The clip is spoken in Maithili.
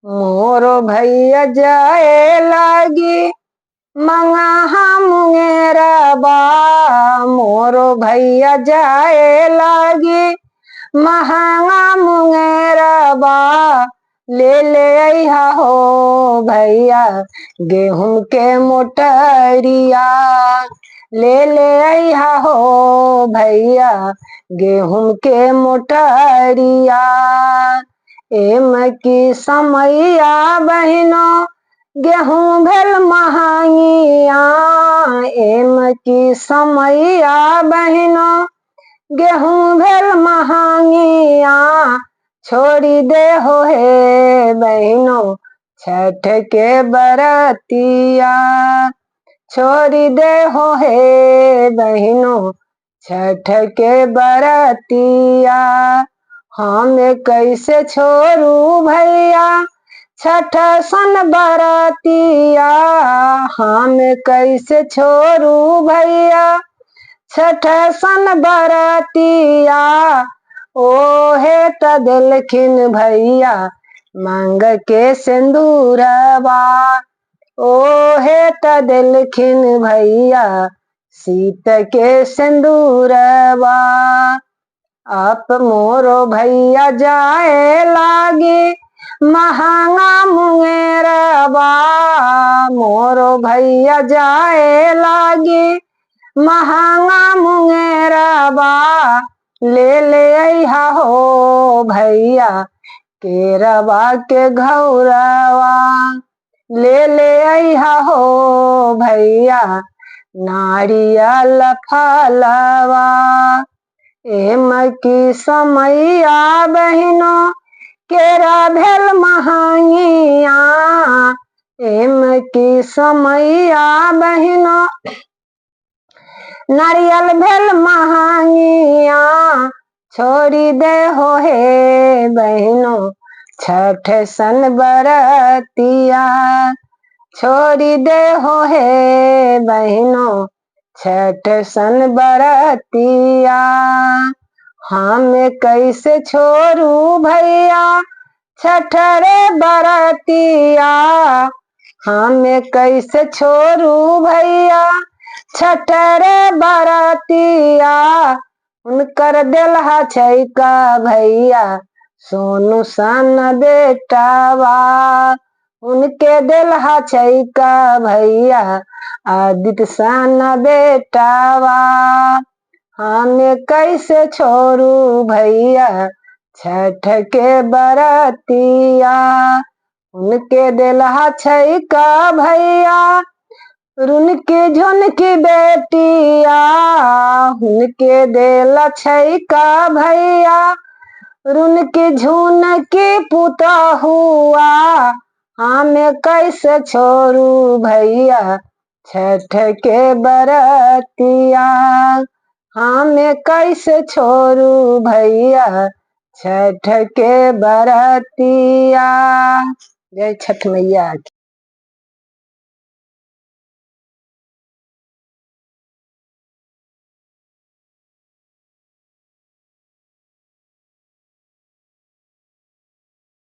मोरो भैया जाए लागी मंगा मुंगेरा बा। मोरो भैया जाए लागी महंगा मुंगेरा बा। ले ले अइहा हो भैया गेहूं के मोटरिया। ले ले अइहा हो भैया गेहूं के मोटरिया। एम की समैया बहिनो गेहूं भेल महंगिया। एम की समैया बहिनो गेहूं भेल महंगिया। छोड़ी दे हो हे बहिनो छठ के बरतिया। छोड़ी दे हो हे बहिनो छठ के बरतिया। हम कैसे छोड़ू भैया छठ सन बरतिया। हम कैसे छोड़ू भैया छठ सन बरतिया। ओहे त दिलखिन भैया मांग के सिंदूरवा। ओहे त दिलखिन भैया सीत के सिंदूरवा। आप मोरो भैया जाए लागी महंगा मुंगेरवा। मोरो भैया जाए लागी महंगा मुंगेरवा। ले ले अइहा हो भैया केरवा के घौरवा। ले ले अइहा हो भैया नारियल फलवा। एम की समैया बहिनो केरा भेल महंगिया। एम की समैया बहिनो नारियल भेल महंगिया। छोड़ी दे हो हे बहिनो छठ सन बरतिया। छोड़ी दे हो हे बहिनो छठ सन बरतिया। हम कैसे छोड़ू भैया छठ रे बरतिया। हम कैसे छोड़ू भैया छठ रे बरतिया। उनकर दिलहा छैका भैया सोनू सन बेटावा। उनके दिलहा छैका भैया आदित्य सन बेटावा। हम कैसे छोड़ू भैया छठ के बरतिया। उनके दिलहा छैका भैया रुनकी झुनकी बेटिया। उनके दिल छैका भैया रुनकी झुनकी पुता हुआ। हम कैसे छोड़ू भैया छठ के बरतिया। हम कैसे छोड़ू भैया छठ के बरतिया। जय छठ मैया।